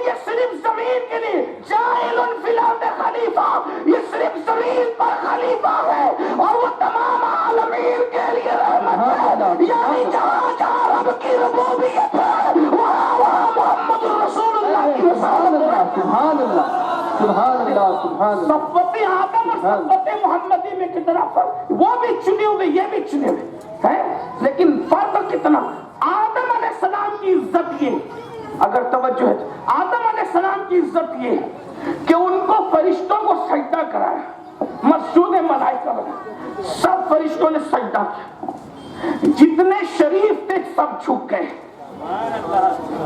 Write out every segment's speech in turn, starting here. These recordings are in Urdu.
یہ صرف زمین کے لیے جاعل فی الارض خلیفہ، یہ صرف زمین پر خلیفہ ہے اور وہ تمام عالمین کے لیے رحمت ہے، یعنی جہاں جہاں رب کی ربوبیت ہے وہاں وہاں محمد رسول اللہ کی رسالت ہے۔ سبحان اللہ سبحان اللہ سبحان اللہ۔ صفوت آدم اور صفوت محمدی میں کتنا فرق، وہ بھی چنے ہوئے یہ بھی چنے ہوئے ہیں، لیکن فرق کتنا۔ آدم علیہ السلام کی عزت یہ، اگر توجہ ہے، آدم علیہ السلام کی عزت یہ کہ ان کو فرشتوں کو سجدہ کرایا، مسجود ملائکہ بنا، سب فرشتوں نے سجدہ کیا، جتنے شریف تھے سب جھک گئے۔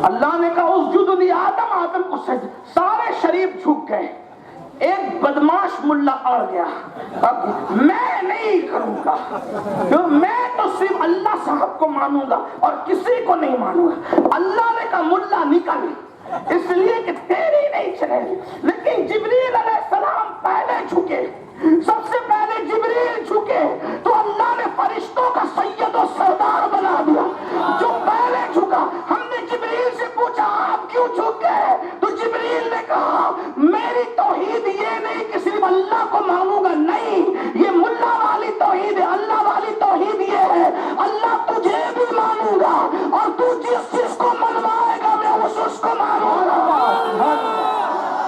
اللہ نے کہا اسجدوا لآدم، آدم کو سجدہ، سارے شریف جھک گئے۔ ایک بدماش ملا اڑ گیا، میں نہیں کروں گا، میں تو صرف اللہ صاحب کو مانوں گا اور کسی کو نہیں مانوں گا۔ اللہ نے کہا ملا نکل، اس لیے کہ تیری نہیں چلے گی۔ لیکن جبریل علیہ السلام پہلے جھکے، سب سے پہلے جبریل جھکے تو اللہ نے فرشتوں کا سید و سردار بنا دیا جو پہلے جھکا۔ ہم نے جبریل سے پوچھا آپ کیوں جھک گئے، تو جبریل نے کہا میری توحید یہ نہیں کہ صرف اللہ کو مانوں گا، نہیں، یہ ملا والی توحید ہے، اللہ والی توحید یہ ہے اللہ تجھے بھی مانوں گا اور تو جس چیز کو منوائے گا میں اس کو مانوں گا۔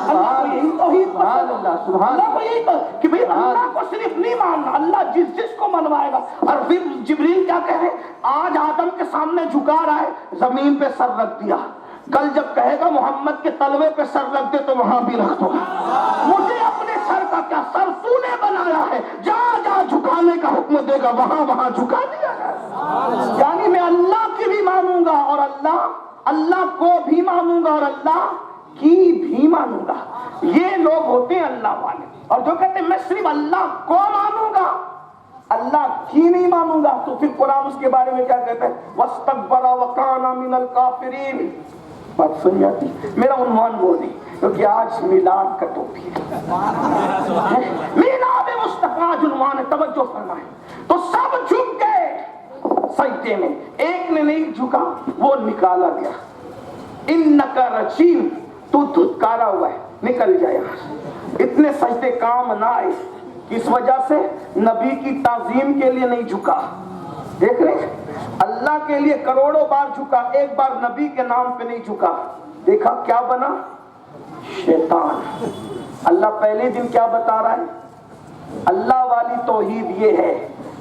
اللہ کو یہی توحید پسند ہے، اللہ کو یہی کہ بھئی اللہ کو صرف نہیں ماننا، اللہ جس کو منوائے گا۔ اور پھر جبریل کیا کہے، آج آدم کے سامنے جھکا رہا ہے، زمین پہ سر رکھ دیا، کل جب کہے گا محمد کے تلوے پہ سر رکھ دے تو وہاں بھی رکھ دو، مجھے اپنے سر کا کیا، سر تو نے بنایا ہے، جہاں جہاں جھکانے کا حکم دے گا وہاں وہاں جھکا دیا ہے۔ یعنی میں اللہ کی بھی مانوں گا اور اللہ کو بھی مانوں گا اور اللہ کی بھی مانوں گا۔ یہ لوگ ہوتے ہیں اللہ والے، اور جو کہتے ہیں میں صرف اللہ کو مانوں گا اللہ کی نہیں مانوں گا، تو پھر قرآن اس کے بارے میں کیا کہتا ہے، وَاسْتَكْبَرَ وَكَانَ مِنَ الْكَافِرِينَ۔ بات سن جاتی، میرا عنوان وہ نہیں کیونکہ آج میلاد کا ٹوپی ہے، میلاد مصطفیٰ عنوان ہے، توجہ فرمائیں۔ تو سب جھک گئے سجدے میں، ایک نے نہیں جھکا، وہ نکالا گیا، اِنَّكَ رَجِيمٌ، تو دھتکارا ہوا ہے، نکل جائے۔ اتنے سجدے کام نہ آئے، کس وجہ سے، نبی کی تعظیم کے لیے نہیں جھکا۔ دیکھ رہے اللہ کے لیے کروڑوں بار جھکا، ایک بار نبی کے نام پہ نہیں جھکا، دیکھا کیا بنا، شیطان۔ اللہ پہلے دن کیا بتا رہا ہے، اللہ والی توحید یہ ہے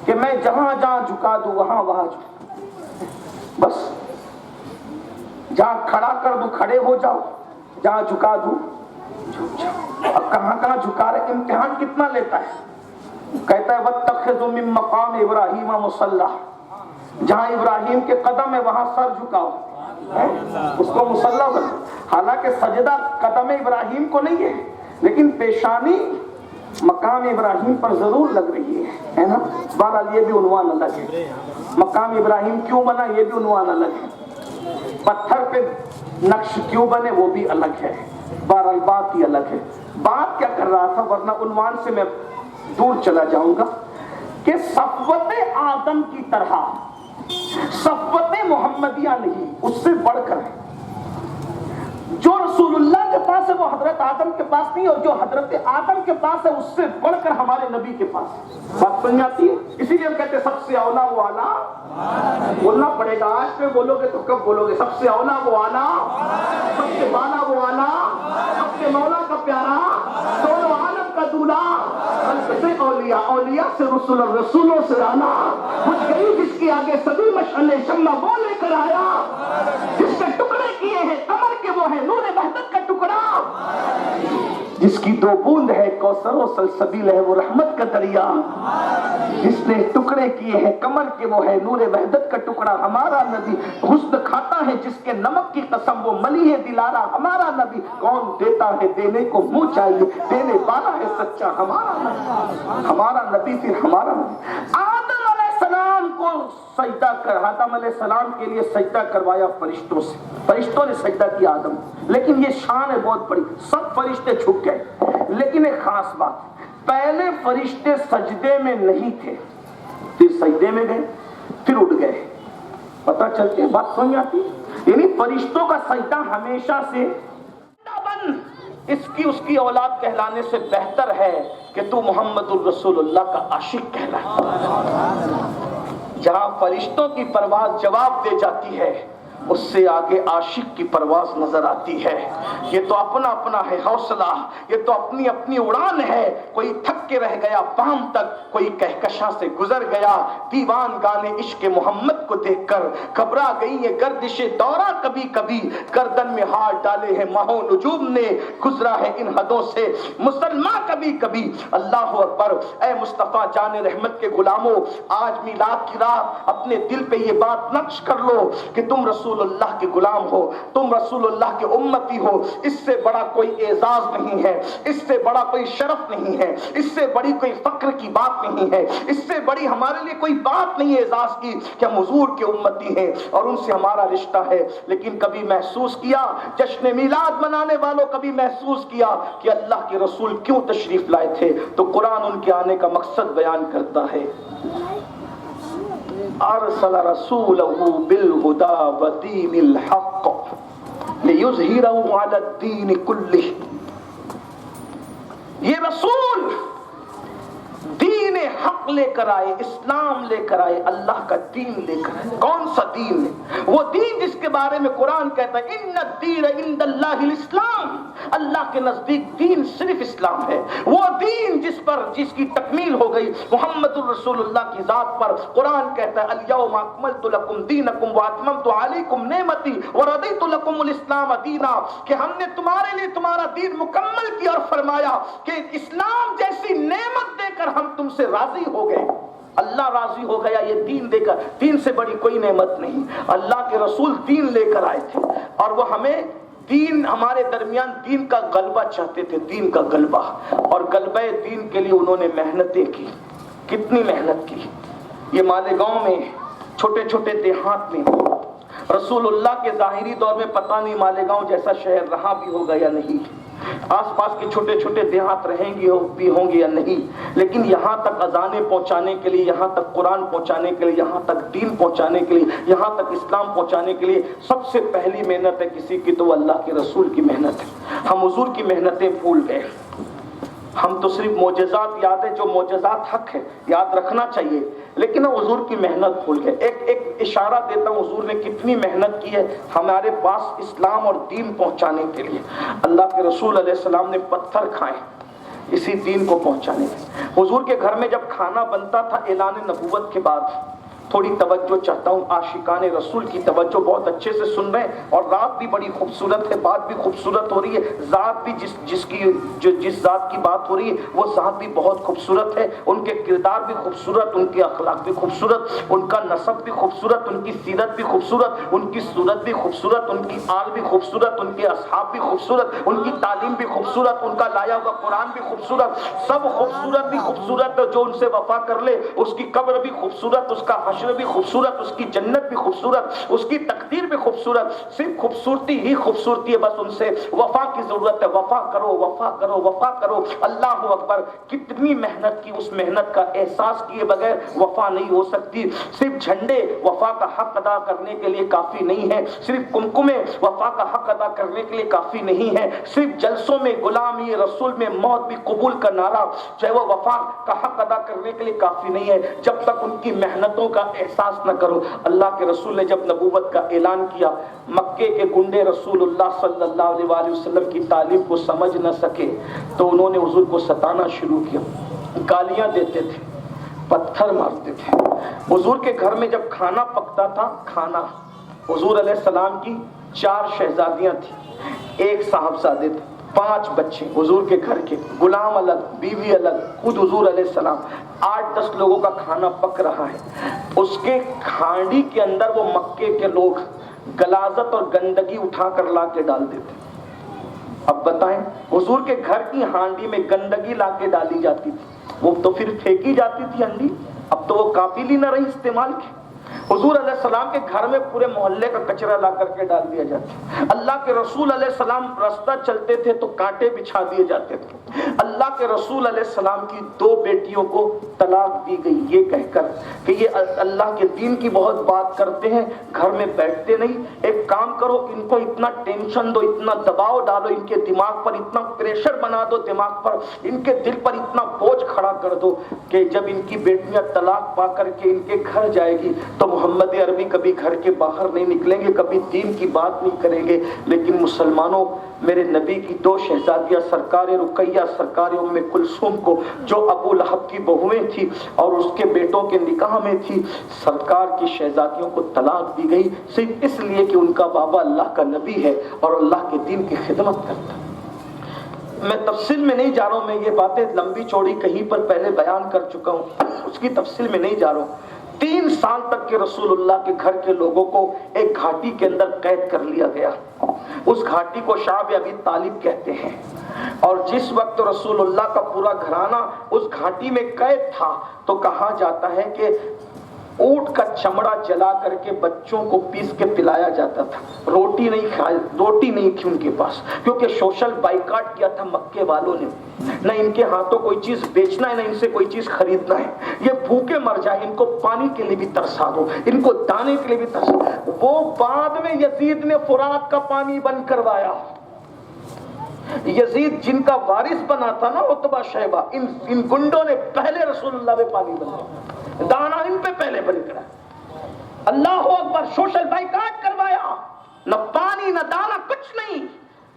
کہ میں جہاں جہاں جھکا دوں وہاں وہاں جھکا، بس جہاں کھڑا کر دوں کھڑے ہو جاؤ، جہاں جھکا دوں جھک جاؤ۔ اب کہاں کہاں جھکا رہے، امتحان کتنا لیتا ہے، کہتا ہے وَاتَّخِذُوا مِن مَّقَامِ إِبْرَاهِيمَ مُصَلًّى، جہاں ابراہیم کے قدم ہے وہاں سر جھکاؤ، اس کو مصلی بنا۔ حالانکہ سجدہ قدم ابراہیم کو نہیں ہے، لیکن پیشانی مقام ابراہیم پر ضرور لگ رہی ہے نا۔ بہرحال یہ بھی عنوان الگ ہے، مقام ابراہیم کیوں بنا یہ بھی عنوان الگ ہے، پتھر پہ نقش کیوں بنے وہ بھی الگ ہے، بہرحال بات ہی الگ ہے۔ بات کیا کر رہا تھا، ورنہ عنوان سے میں دور چلا جاؤں گا، کہ صفوت آدم کی طرح صفوت محمدیہ نہیں، اس سے بڑھ کر ہے۔ جو رسول اللہ کے پاس ہے وہ حضرت آدم کے پاس نہیں، اور جو حضرت آدم کے پاس ہے اس سے بڑھ کر ہمارے نبی کے پاس ہے۔ بات سمجھ آتی ہے، اسی لیے ہم کہتے ہیں سب سے اولا وہ اعلیٰ بولنا پڑے گا، آج پہ بولو گے تو کب بولو گے، سب سے اولا وہ اعلیٰ، سب سے بالا وہ اعلیٰ، سب سے مولا کا پیارا، دونوں عالم کا دولہا، خلق سے اولیاء، اولیاء سے رسول، اور رسولوں سے آنا، بجھ گئی جس کے آگے سبھی مشعلیں، شمع وہ لے کر آیا جس کے ٹکڑے کیے ہیں کمر کے وہ ہے نور وحدت کا ٹکڑا، جس کی دو بوند ہے کوثر و سلسبیل ہے وہ رحمت کا دریا، جس نے ٹکڑے کیے ہیں کمر کے وہ ہے نور وحدت کا ٹکڑا ہمارا نبی، حسن کھاتا ہے جس کے نمک کی قسم وہ ملی ہے دلارا ہمارا نبی، کون دیتا ہے دینے کو منہ چاہیے دینے والا ہے سچا ہمارا نبی، ہمارا نبی پھر ہمارا نبی۔ آدم علیہ السلام کو سجدہ کر، آدم علیہ السلام کے لیے سجدہ کروایا فرشتوں سے، فرشتوں نے سجدہ کیا آدم، لیکن یہ شان ہے بہت بڑی، سب فرشتے جھک گئے، لیکن ایک خاص بات، پہلے فرشتے سجدے میں نہیں تھے، پھر سجدے میں گئے، پھر اٹھ گئے، پتہ چلتی ہے بات سمجھ آتی ہے، یعنی فرشتوں کا سجدہ ہمیشہ سے اس کی اولاد کہلانے سے بہتر ہے کہ تو محمد الرسول اللہ کا عاشق کہلائے۔ جہاں فرشتوں کی پرواز جواب دے جاتی ہے، اس سے آگے عاشق کی پرواز نظر آتی ہے۔ یہ تو اپنا اپنا ہے حوصلہ، یہ تو اپنی اپنی اڑان ہے۔ کوئی تھک کے رہ گیا بام تک، کوئی کہکشاں سے گزر گیا۔ دیوان گانے عشق محمد کو دیکھ کر گھبرا گئی یہ گردش دورہ، کبھی کبھی گردن میں ہاتھ ڈالے ہیں ماہ و نجوم نے، گزرا ہے ان حدوں سے مسلمان کبھی کبھی۔ اللہ اکبر۔ اے مصطفیٰ جان رحمت کے غلاموں، آج میلاد کی رات اپنے دل پہ یہ بات نقش کر لو کہ تم رسول اللہ کے غلام ہو، تم رسول اللہ کے امتی ہو۔ اس سے بڑا کوئی اعزاز نہیں ہے، اس سے بڑا کوئی شرف نہیں ہے، اس سے بڑی کوئی فخر کی بات نہیں ہے، اس سے بڑی ہمارے لیے کوئی بات نہیں ہے اعزاز کی کہ ہم حضور کے امتی ہیں اور ان سے ہمارا رشتہ ہے۔ لیکن کبھی محسوس کیا جشن میلاد منانے والوں، کبھی محسوس کیا کہ اللہ کے رسول کیوں تشریف لائے تھے؟ تو قرآن ان کے آنے کا مقصد بیان کرتا ہے۔ ارسل رسولہ بالہدی ودین الحق لیظہرہ علی الدین کلہ۔ یہ رسول دین حق لے کر آئے، اسلام لے کر آئے، اللہ کا دین لے کر آئے۔ کون سا دین؟ وہ دین جس کے بارے میں قرآن کہتا ہے ان الدین عند اللہ الاسلام، اللہ کے نزدیک دین صرف اسلام ہے۔ وہ دین جس کی تکمیل ہو گئی محمد الرسول اللہ کی ذات پر۔ قرآن کہتا ہے الیوم اکملت لکم دینکم واتممت علیکم نعمتی ورضیت لکم الاسلام دینا، کہ ہم نے تمہارے لیے تمہارا دین مکمل کیا اور فرمایا کہ اسلام جیسی نعمت دے کر ہم تم سے راضی ہو گئے۔ اللہ راضی ہو گیا یہ دین دے کر، دین سے بڑی کوئی نعمت نہیں۔ اللہ کے رسول دین لے کر آئے تھے اور وہ ہمیں دین، ہمارے درمیان دین کا غلبہ چاہتے تھے، دین کا غلبہ، اور غلبہ دین کے لیے انہوں نے محنتیں کی۔ کتنی محنت کی! یہ مالیگاؤں میں چھوٹے چھوٹے دیہات میں رسول اللہ کے ظاہری دور میں پتہ نہیں مالیگاؤں جیسا شہر رہا بھی ہوگا یا نہیں، آس پاس کے چھوٹے چھوٹے دیہات رہیں گے بھی ہوں گے یا نہیں، لیکن یہاں تک اذانیں پہنچانے کے لیے، یہاں تک قرآن پہنچانے کے لیے، یہاں تک دین پہنچانے کے لیے، یہاں تک اسلام پہنچانے کے لیے سب سے پہلی محنت ہے کسی کی تو اللہ کے رسول کی محنت ہے۔ ہم حضور کی محنتیں بھول گئے، ہم تو صرف معجزات یاد ہے، جو معجزات حق ہے یاد رکھنا چاہیے، لیکن ہم حضور کی محنت بھول گئے۔ ایک اشارہ دیتا ہوں حضور نے کتنی محنت کی ہے ہمارے پاس اسلام اور دین پہنچانے کے لیے۔ اللہ کے رسول علیہ السلام نے پتھر کھائے اسی دین کو پہنچانے کے۔ حضور کے گھر میں جب کھانا بنتا تھا اعلان نبوت کے بعد، تھوڑی توجہ چاہتا ہوں، عاشقان رسول کی توجہ بہت اچھے سے سن رہے ہیں، اور رات بھی بڑی خوبصورت ہے، بات بھی خوبصورت ہو رہی ہے، ذات بھی جس ذات کی بات ہو رہی ہے وہ ذات بھی بہت خوبصورت ہے، ان کے کردار بھی خوبصورت، ان کے اخلاق بھی خوبصورت، ان کا نسب بھی خوبصورت، ان کی سیرت بھی خوبصورت، ان کی صورت بھی خوبصورت، ان کی آل بھی خوبصورت، ان کے اصحاب بھی خوبصورت، ان کی تعلیم بھی خوبصورت، ان کا لایا ہوا قرآن بھی خوبصورت، سب خوبصورت بھی خوبصورت۔ جو ان سے وفا کر لے اس کی قبر بھی خوبصورت، اس کا حشر بھی خوبصورت، اس کی جنت بھی خوبصورت، اس کی تقدیر بھی خوبصورت، صرف خوبصورتی ہی خوبصورتی ہے، بس ان سے وفا کی ضرورت ہے۔ وفا کرو، وفا کرو، وفا کرو۔ اللہ اکبر، کتنی محنت کی، اس محنت کا احساس کیے بغیر وفا نہیں ہو سکتی۔ صرف جھنڈے وفا کا حق ادا کرنے کے لیے کافی نہیں ہے، صرف کمکمے وفا کا حق ادا کرنے کے لیے کافی نہیں ہے، صرف جلسوں میں غلامی رسول میں موت بھی قبول کا نعرہ چاہے وہ وفا کا حق ادا کرنے کے لیے کافی نہیں ہے، جب تک ان کی محنتوں کا احساس نہ کرو۔ اللہ کے رسول نے جب نبوت کا اعلان کیا، مکے کے گنڈے رسول اللہ صلی اللہ علیہ وآلہ وسلم کی تعلیم کو سمجھ نہ سکے تو انہوں نے حضور کو ستانا شروع کیا، گالیاں دیتے تھے، پتھر مارتے تھے۔ حضور کے گھر میں جب کھانا پکتا تھا، کھانا، حضور علیہ السلام کی 4 شہزادیاں تھیں، 1 صاحبزادے تھے، 5 بچے حضور کے گھر کے، غلام الگ، بیوی الگ، خود حضور علیہ السلام، 8-10 لوگوں کا کھانا پک رہا ہے۔ اس کے ہانڈی کے اندر وہ مکے کے لوگ غلاظت اور گندگی اٹھا کر لا کے ڈال دیتے۔ اب بتائیں، حضور کے گھر کی ہانڈی میں گندگی لا کے ڈالی جاتی تھی، وہ تو پھر پھینکی جاتی تھی ہانڈی، اب تو وہ قابل ہی نہ رہی استعمال کی۔ حضور علیہ السلام کے گھر میں پورے محلے کا کچرا لا کر کے ڈال دیا جاتا. اللہ کے رسول علیہ السلام راستہ چلتے تھے تو کانٹے بچھا دیے جاتے تھے. اللہ کے رسول علیہ السلام کی 2 بیٹیوں کو طلاق دی گئی یہ کہہ کر کہ یہ اللہ کے دین کی بہت بات کرتے ہیں, گھر میں بیٹھتے نہیں. ایک کام کرو, ان کو اتنا ٹینشن دو, اتنا دباؤ ڈالو, ان کے دماغ پر اتنا پریشر بنا دو, دماغ پر ان کے دل پر اتنا بوجھ کھڑا کر دو کہ جب ان کی بیٹیاں طلاق پا کر کے ان کے گھر جائے گی تو محمد عربی کبھی گھر کے باہر نہیں نکلیں گے, کبھی دین کی بات نہیں کریں گے. لیکن مسلمانوں, میرے نبی کی 2 شہزادیاں سرکار رقیہ, سرکار ام کلثوم کو جو ابو لہب کی بہویں تھی اور اس کے بیٹوں کے نکاح میں تھی, سرکار کی شہزادیوں کو طلاق دی گئی صرف اس لیے کہ ان کا بابا اللہ کا نبی ہے اور اللہ کے دین کی خدمت کرتا ہے. میں تفصیل میں نہیں جا رہا ہوں, میں یہ باتیں لمبی چوڑی کہیں پر پہلے بیان کر چکا ہوں, اس کی تفصیل میں نہیں جا رہا ہوں. 3 سال تک کے رسول اللہ کے گھر کے لوگوں کو ایک گھاٹی کے اندر قید کر لیا گیا. اس گھاٹی کو شعب ابی طالب کہتے ہیں. اور جس وقت رسول اللہ کا پورا گھرانہ اس گھاٹی میں قید تھا تو کہا جاتا ہے کہ اونٹ کا چمڑا جلا کر کے بچوں کو پیس کے پلایا جاتا تھا. روٹی نہیں تھی ان کے پاس, کیونکہ سوشل بائیکاٹ کیا تھا مکے والوں نے. نہ ان کے ہاتھوں کوئی چیز بیچنا ہے, نہ ان سے کوئی چیز خریدنا ہے. یہ بھوکے مر جائے, ان کو پانی کے لیے بھی ترسا دو, ان کو دانے کے لیے بھی ترسا دو. وہ بعد میں یزید نے فرات کا پانی بند کروایا. یزید جن کا وارث بنا تھا نا عتبہ شیبہ, ان گنڈوں نے پہلے رسول اللہ میں پانی بنایا, دانا ان پہ پہلے بند کرا. اللہ اکبر, سوشل بائیکاٹ کروایا, نہ پانی نہ دانا کچھ نہیں.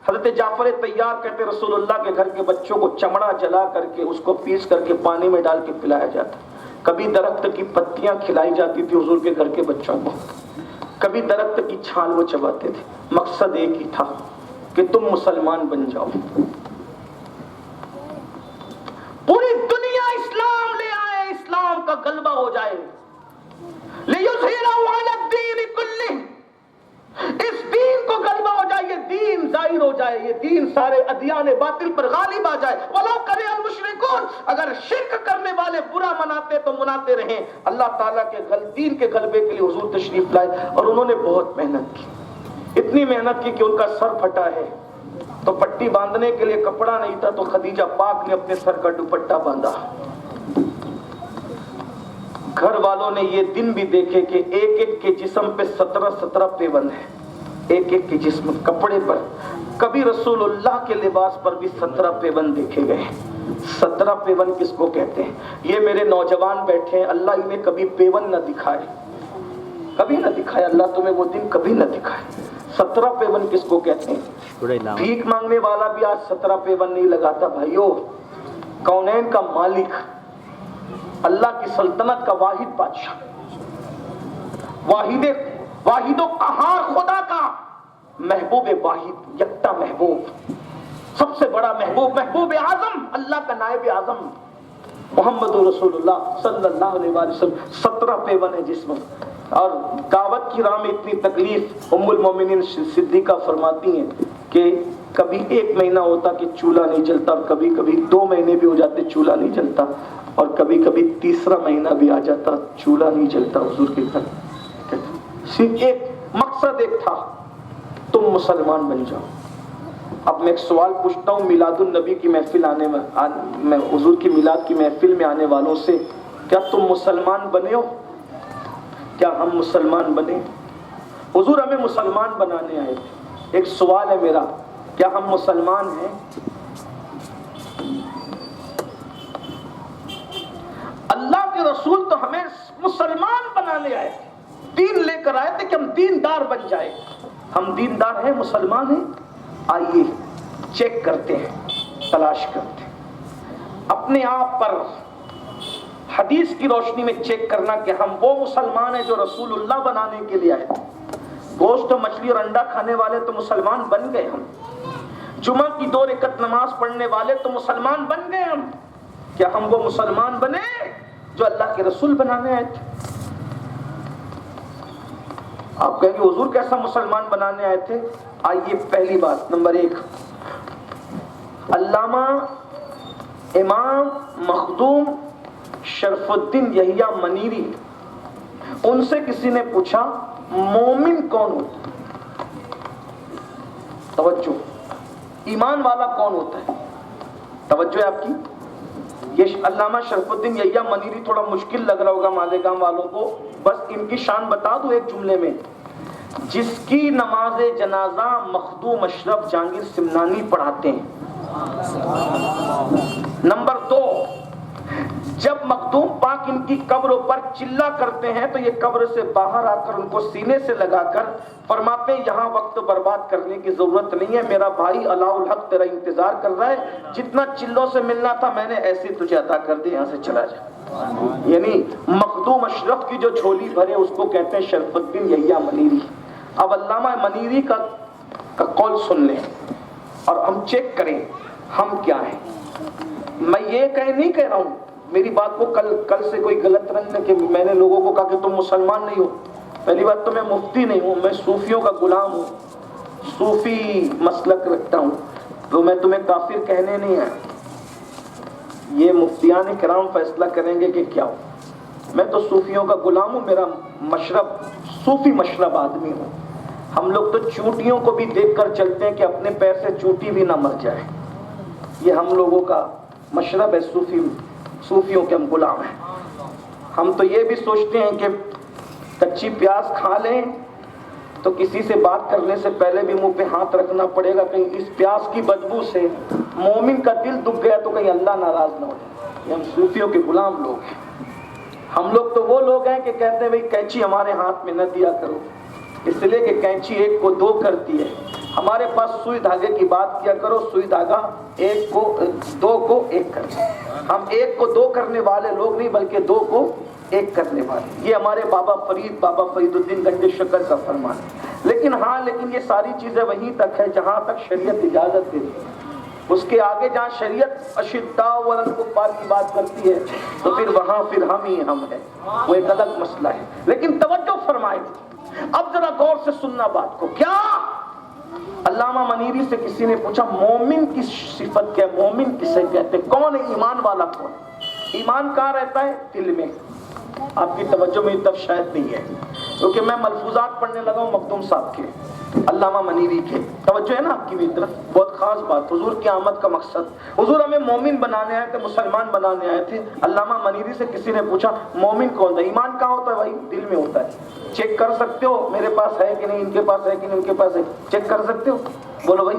حضرت جعفر طیار کہتے رسول اللہ کے گھر کے بچوں کو چمڑا جلا کر کے اس کو پیس کر کے پانی میں ڈال کے پلایا جاتا. کبھی درخت کی پتیاں کھلائی جاتی تھی حضور کے گھر کے بچوں کو, کبھی درخت کی چھال وہ چباتے تھے. مقصد ایک ہی تھا کہ تم مسلمان بن جاؤ, پوری دنیا اسلام لے آئے, اسلام کا غلبہ ہو جائے. لِيُظْهِرَهُ عَلَى الدِّينِ كُلِّهِ, اس دین کو غلبہ ہو جائے, یہ دین ظاہر ہو جائے, یہ دین سارے ادیان باطل پر غالب آ جائے. وَلَوْ كَرِهَ الْمُشْرِكُونَ, اگر شرک کرنے والے برا مناتے تو مناتے رہیں. اللہ تعالیٰ کے دین کے غلبے کے لیے حضور تشریف لائے اور انہوں نے بہت محنت کی. اتنی محنت کی کہ ان کا سر پھٹا ہے تو پٹی باندھنے کے لیے کپڑا نہیں تھا تو خدیجہ پاک نے اپنے سر کا دوپٹہ باندھا. گھر والوں نے یہ دن بھی دیکھے کہ ایک ایک کے جسم پہ 17 پیوند ہے, ایک ایک کے جسم کپڑے پر. کبھی رسول اللہ کے لباس پر بھی 17 پیوند دیکھے گئے. 17 پیوند کس کو کہتے ہیں؟ یہ میرے نوجوان بیٹھے ہیں, اللہ انہیں کبھی پیوند نہ دکھائے, کبھی نہ دکھائے, اللہ تمہیں وہ دن کبھی نہ دکھائے. 17 پیوند کس کو کہتے ہیں؟ بھیک مانگنے والا بھی آج 17 پیوند نہیں لگاتا. بھائیو, کونین کا مالک, اللہ کی سلطنت کا واحد بادشاہ, واحد و قہار خدا کا محبوب واحد, یکتا محبوب, سب سے بڑا محبوب, محبوب اعظم, اللہ کا نائب اعظم محمد رسول اللہ صلی اللہ علیہ وسلم. 17 پیوند ہے جسم. اور دعوت کی راہ میں اتنی تکلیف, ام المومنین صدیقہ فرماتی ہیں کہ کبھی 1 مہینہ ہوتا کہ چولہا نہیں جلتا, اور کبھی کبھی 2 مہینے بھی ہو جاتے چولہا نہیں جلتا, اور کبھی کبھی 3را مہینہ بھی آ جاتا چولہا نہیں جلتا حضور کے گھر. صرف ایک مقصد ایک تھا, تم مسلمان بن جاؤ. اب میں ایک سوال پوچھتا ہوں میلاد النبی کی محفل میں حضور کی میلاد کی محفل میں آنے والوں سے, کیا تم مسلمان بنے ہو؟ کیا ہم مسلمان بنے؟ حضور ہمیں مسلمان بنانے آئے تھے. ایک سوال ہے میرا, کیا ہم مسلمان ہیں؟ اللہ کے رسول تو ہمیں مسلمان بنانے آئے تھے, دین لے کر آئے تھے کہ ہم دیندار بن جائیں. ہم دیندار ہیں, مسلمان ہیں؟ آئیے چیک کرتے ہیں, تلاش کرتے ہیں اپنے آپ پر, حدیث کی روشنی میں چیک کرنا کہ ہم وہ مسلمان ہیں جو رسول اللہ بنانے کے لیے آئے تھے. گوشت مچھلی اور انڈا کھانے والے تو مسلمان بن گئے ہم, جمعہ کی 2 رکعت نماز پڑھنے والے تو مسلمان بن گئے ہم. کیا ہم وہ مسلمان بنے جو اللہ کے رسول بنانے آئے تھے؟ آپ کہیں گے حضور کیسا مسلمان بنانے آئے تھے؟ آئیے پہلی بات, نمبر 1, علامہ امام مخدوم شرف الدین یحییٰ منیری ان سے کسی نے پوچھا مومن کون ہوتا ہے؟ توجہ، ایمان والا کون ہوتا ہے؟ توجہ ہے آپ کی؟ یہ علامہ شرف الدین یحییٰ منیری تھوڑا مشکل لگ رہا ہوگا مالیگاؤں والوں کو، بس ان کی شان بتا دوں ایک جملے میں. جس کی نماز جنازہ مخدوم اشرف جہانگیر سمنانی پڑھاتے ہیں. نمبر 2، جب مخدوم پاک ان کی قبروں پر چلا کرتے ہیں تو یہ قبر سے باہر آ کر ان کو سینے سے لگا کر فرماتے ہیں یہاں وقت برباد کرنے کی ضرورت نہیں ہے، میرا بھائی علاء الحق تیرا انتظار کر رہا ہے، جتنا چلوں سے ملنا تھا میں نے ایسے تجھے عطا کر دیا، یہاں سے چلا جا. یعنی مخدوم اشرف کی جو جھولی بھرے اس کو کہتے ہیں شرف الدین یحییٰ منیری. اب علامہ منیری کا قول سن لیں اور ہم چیک کریں ہم کیا ہیں. میں یہ نہیں کہہ رہا ہوں، میری بات کو کل سے کوئی غلط رنگ نہ کہ میں نے لوگوں کو کہا کہ تم مسلمان نہیں ہو. پہلی بات تو میں مفتی نہیں ہوں، میں صوفیوں کا غلام ہوں، صوفی مسلک رکھتا ہوں، تو میں تمہیں کافر کہنے نہیں آیا. یہ مفتیان کرام فیصلہ کریں گے کہ کیا ہو. میں تو صوفیوں کا غلام ہوں، میرا مشرب صوفی مشرب آدمی ہوں. ہم لوگ تو چونٹیوں کو بھی دیکھ کر چلتے ہیں کہ اپنے پیر سے چونٹی بھی نہ مر جائے. یہ ہم لوگوں کا مشرب ہے، صوفیوں کے ہم غلام ہیں. ہم تو یہ بھی سوچتے ہیں کہ کچی پیاز کھا لیں تو کسی سے بات کرنے سے پہلے بھی منہ پہ ہاتھ رکھنا پڑے گا، کہیں اس پیاز کی بدبو سے مومن کا دل دکھ گیا تو کہیں اللہ ناراض نہ ہو جائے. یہ ہم صوفیوں کے غلام لوگ ہیں. ہم لوگ تو وہ لوگ ہیں کہ کہتے ہیں بھئی کینچی ہمارے ہاتھ میں نہ دیا کرو، اس لیے کہ کینچی ایک کو دو کرتی ہے. ہمارے پاس سوئی دھاگے کی بات کیا کرو، سوئی دھاگا ایک کو دو کو ایک کرتا. ہم ایک کو دو کرنے والے لوگ نہیں بلکہ دو کو ایک کرنے والے. یہ ہمارے بابا فرید الدین گنج شکر کا فرمان ہے. لیکن یہ ساری چیزیں وہیں تک ہے جہاں تک شریعت اجازت دیتی ہے. اس کے آگے جہاں شریعت اشداء علی الکفار کی بات کرتی ہے تو وہاں ہم ہی ہم ہیں، وہ ایک الگ مسئلہ ہے. لیکن توجہ فرمائیں، اب ذرا غور سے سننا بات کو. کیا علامہ منیری سے کسی نے پوچھا مومن کی صفت کیا، مومن کسے کہتے، کون ہے ایمان والا کون؟ ایمان کہاں رہتا ہے؟ دل میں. آپ کی توجہ میری طرف شاید نہیں ہے کیونکہ میں ملفوظات پڑھنے لگا ہوں مخدوم صاحب کے، علامہ منیری کے. توجہ ہے نا آپ کی میری طرف؟ بہت خاص بات. حضور کی آمد کا مقصد، حضور ہمیں مومن بنانے آئے تھے، مسلمان بنانے آئے تھے. علامہ منیری سے کسی نے پوچھا مومن کون ہے؟ ایمان کہاں ہوتا ہے بھائی؟ دل میں ہوتا ہے. چیک کر سکتے ہو میرے پاس ہے کہ نہیں، ان کے پاس ہے کہ نہیں، ان کے پاس ہے، چیک کر سکتے ہو؟ بولو بھائی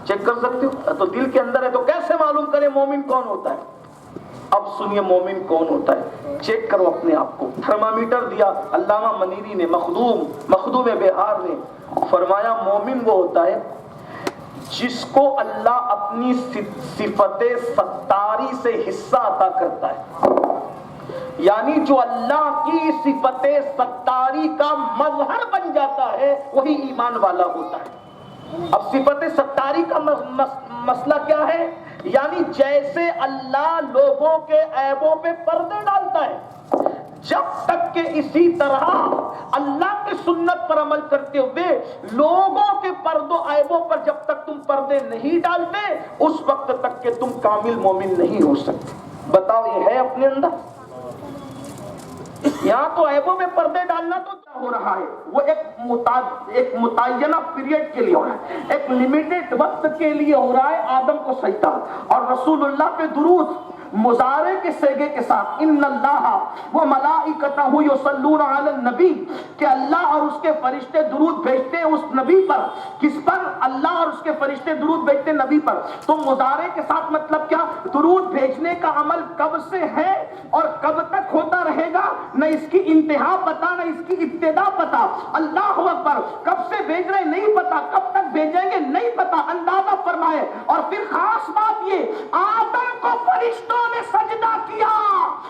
چیک کر سکتے ہو؟ تو دل کے اندر ہے تو کیسے معلوم کرے مومن کون ہوتا ہے؟ اب سنیے مومن کون ہوتا ہے، چیک کرو اپنے آپ کو. تھرمامیٹر دیا علامہ منیری نے، مخدوم بہار نے فرمایا مومن وہ ہوتا ہے جس کو اللہ اپنی صفت ستاری سے حصہ عطا کرتا ہے. یعنی جو اللہ کی صفت ستاری کا مظہر بن جاتا ہے وہی ایمان والا ہوتا ہے. اب صفت ستاری کا مسئلہ کیا ہے؟ یعنی جیسے اللہ لوگوں کے عیبوں پہ پردے ڈالتا ہے، جب تک کہ اسی طرح اللہ کی سنت پر عمل کرتے ہوئے لوگوں کے پردوں عیبوں پر جب تک تم پردے نہیں ڈالتے اس وقت تک کہ تم کامل مومن نہیں ہو سکتے. بتاؤ یہ ہے اپنے اندر؟ یہاں تو عیبوں میں پردے ڈالنا تو کیا ہو رہا ہے، وہ ایک متعینہ پیریڈ کے لیے ہو رہا ہے، ایک لمیٹڈ وقت کے لیے ہو رہا ہے. آدم کو سجدہ اور رسول اللہ پہ درود مضارع کے صیغے کے ساتھ، ان اللہ و ملائکتہ یصلون علی النبی، کہ اللہ اور اس کے فرشتے درود بھیجتے ہیں اس نبی پر. کس پر؟ اللہ اور اس کے فرشتے درود بھیجتے ہیں نبی پر. تو مضارع کے ساتھ مطلب کیا؟ درود بھیجنے کا عمل کب سے ہے اور کب تک ہوتا رہے گا، نہ اس کی انتہا پتا نہ اس کی ابتدا پتا. اللہ اکبر. کب سے بھیج رہے نہیں پتا، کب تک بھیجیں گے نہیں پتا. اندازہ فرمائے. اور پھر خاص بات یہ، آدم کو فرشتوں نے سجدہ کیا،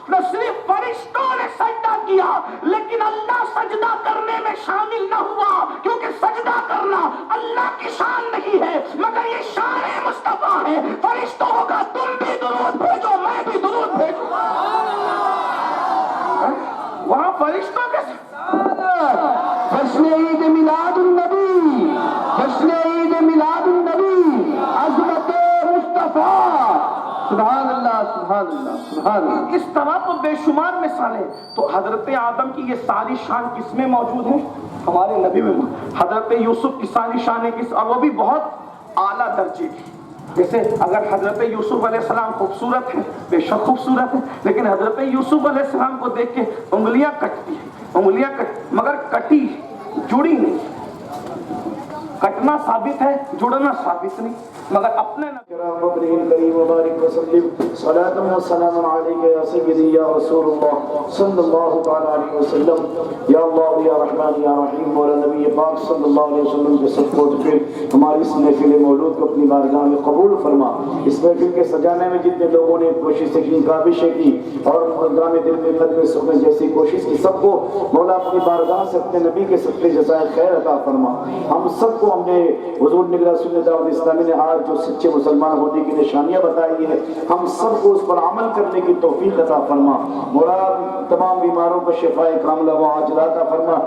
نہ صرف فرشتوں نے سجدہ کیا لیکن اللہ سجدہ کرنے میں شامل نہ ہوا، کیونکہ سجدہ کرنا اللہ کی شان نہیں ہے مگر یہ شان مصطفیٰ ہے. فرشتوں کا تم بھی درود بھیجو، میں بھی درود بھیجوں. وہاں فرشتوں کے جشن عید میلاد النبی، جشن عید میلاد النبی، عظمت مصطفیٰ سبحان اللہ سبحان اللہ سبحان اللہ. اس طرح تو بے شمار مثالیں. تو حضرت آدم کی یہ ساری شان کس میں موجود ہے؟ ہمارے نبی میں. حضرت یوسف کی ساری شانیں کس، اور وہ بھی بہت اعلیٰ درجے کی. جیسے اگر حضرت یوسف علیہ السلام خوبصورت ہیں، بے شک خوبصورت ہیں، لیکن حضرت یوسف علیہ السلام کو دیکھ کے انگلیاں کٹتی ہیں، مگر کٹی جڑی نہیں. کٹنا ثابت ہے، جڑنا ثابت نہیں. مگر اپنے کریم وبارک وسلم صلاۃ و سلام علیک یا سیدی یا رسول اللہ صلی اللہ تعالی علیہ وسلم. یا اللہ یا رحمان یا رحیم، مولا نبی پاک صلی اللہ علیہ وسلم کے صدقہ و پھر ہماری اس محفل مولود کو اپنی بارگاہ میں قبول فرما. اس محفل کے سجانے میں جتنے لوگوں نے کوششیں کی، کاوشیں کی اور پروگرام دل میں قدم سکون جیسی کوشش کی، سب کو مولا اپنی بارگاہ سے اپنے نبی کے صدقے جزائے خیر عطا فرما. ہم سب کو ہم نے حضور نگراں سنت دعوت اسلامی نے آج جو سچے مسلمان ہونے کی نشانیاں بتائی ہے، ہم سب کو اس پر عمل کرنے کی توفیق عطا فرما. مولا تمام بیماروں کو شفاء کاملہ و عاجلہ عطا فرما.